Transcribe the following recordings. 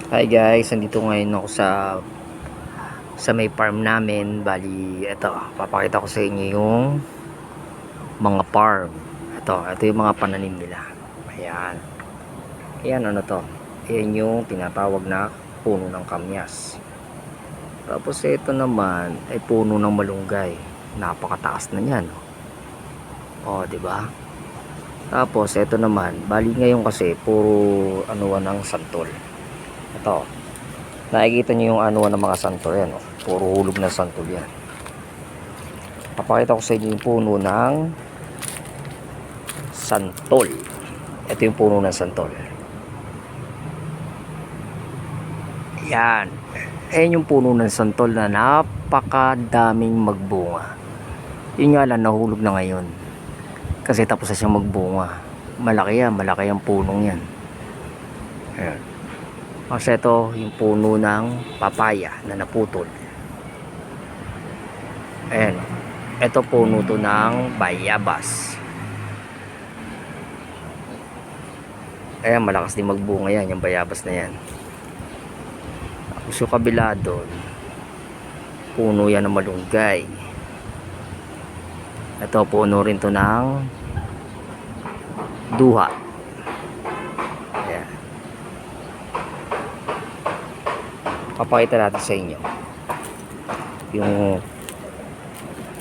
Hi guys, nandito ngayon ako sa may farm namin. Bali, ito, papakita ko sa inyo yung mga farm. Ito yung mga pananim nila. Ayan. Ayan, ano to? Ayan yung tinatawag na puno ng kamyas. Tapos ito naman ay puno ng malunggay. Napakataas na niyan. Oh, 'di ba? Tapos ito naman, bali ngayon kasi puro ano ng santol. Ito. Nakikita nyo yung ano ng mga santol yan, oh. Puro hulog na santol yan. Papakita ko sa inyo yung puno ng santol. Ito yung puno ng santol. Yan. Ayan yung puno ng santol na napakadaming magbunga. Yun nga lang, nahulog na ngayon. Kasi tapos na siyang magbunga. Malaki yan, malaki ang punong yan. Ayan. Kasi ito yung puno ng papaya na naputol. Ayan. Ito puno to ng bayabas. Ayan, malakas din magbunga yan, yung bayabas na yan. Tapos yung kabila doon, puno yan ng malunggay. Ito, puno rin to ng duha. Ayan. Papakita natin sa inyo yung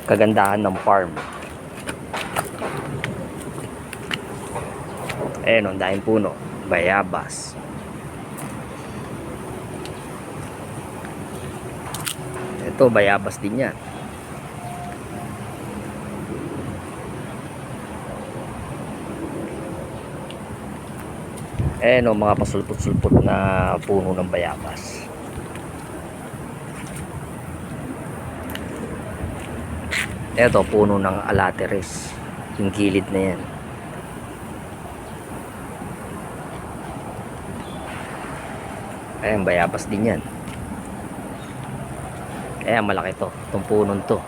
kagandahan ng farm. Ayan, ang daming puno, bayabas. Ito, bayabas din yan. Ayan o, mga pasulpot-sulpot na puno ng bayabas. Ito, puno ng alateres. Yung gilid na yan. Ayan, bayabas din yan. Ayan, malaki to. Itong punong to.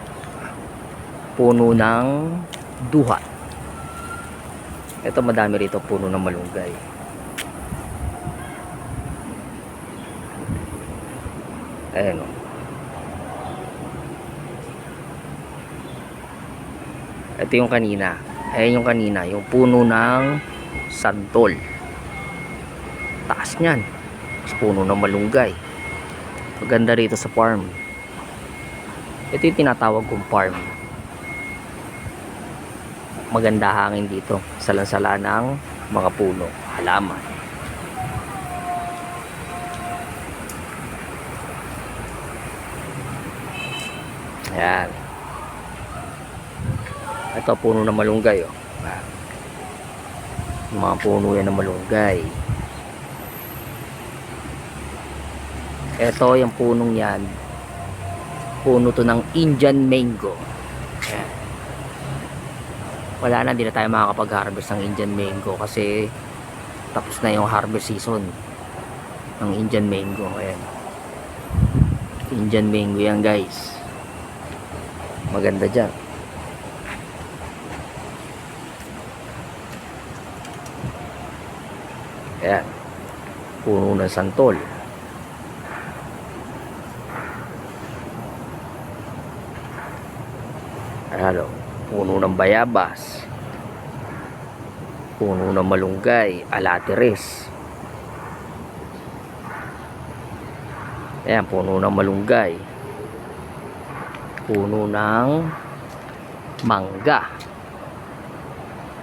Puno ng duha. Ito, madami rito puno ng malunggay. Ayan o. Ito yung kanina. Ayan yung kanina. Yung puno ng santol. Taas nyan. Puno ng malunggay. Maganda rito sa farm. Ito yung tinatawag kong farm. Maganda hangin dito. Salansala ng mga puno. Halaman. Ayan. Ito puno ng malunggay, oh. Yung mga puno yan ng malunggay. Ito yung punong yan, puno to ng Indian mango. Ayan. Wala na, hindi na tayo makakapag-harvest ng Indian mango kasi tapos na yung harvest season ng Indian mango. Ayan. Indian mango yan, guys. Maganda dyan. Ayan, puno ng santol. Ayan, puno ng bayabas, puno ng malunggay, alateres. Ayan, puno ng malunggay, puno ng mangga,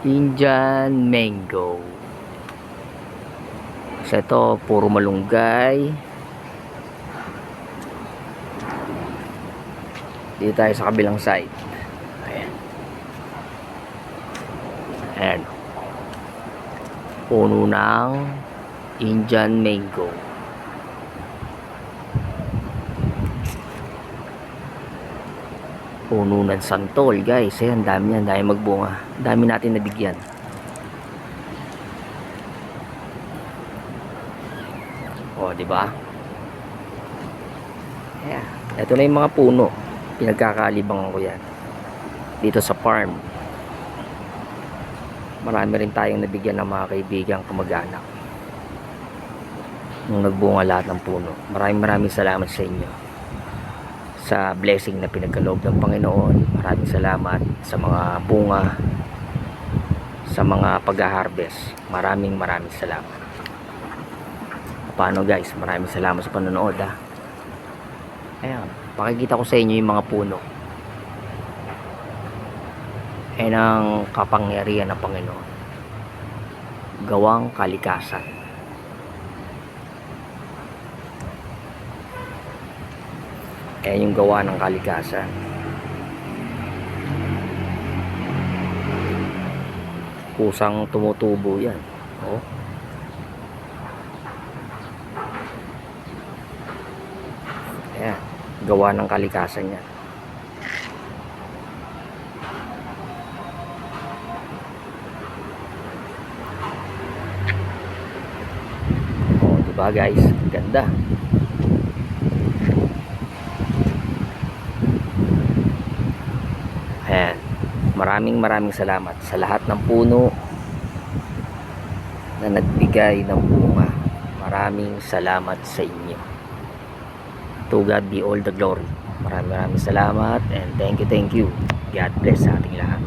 Indian mango. So ito, puro malunggay. Dito tayo sa kabilang side. Ayan. Ayan. Puno ng Indian mango. Puno ng santol, guys. Ayan, dami yan. Dami magbunga. Dami natin nabigyan. O, di ba? Ayan. Ito na yung mga puno. Pinagkakalibangan ko yan. Dito sa farm. Marami rin tayong nabigyan ng mga kaibigang kamag-anak. nung nagbunga lahat ng puno. Maraming salamat sa inyo sa blessing na pinagkaloob ng Panginoon. Maraming salamat sa mga bunga, sa mga pag-harvest. Maraming salamat. Paano guys, maraming salamat sa panonood ha. Ayan, pakikita ko sa inyo yung mga puno. Ayan ang kapangyarihan ng Panginoon, gawang kalikasan. Ayan yung gawa ng kalikasan. Kusang tumutubo yan. Oh. Ayan, gawa ng kalikasan yan. Oh, diba guys? Ganda. Ayan. Maraming salamat sa lahat ng puno na nagbigay ng bunga. Maraming salamat sa inyo. To God be all the glory. Maraming salamat and thank you. God bless sa ating lahat.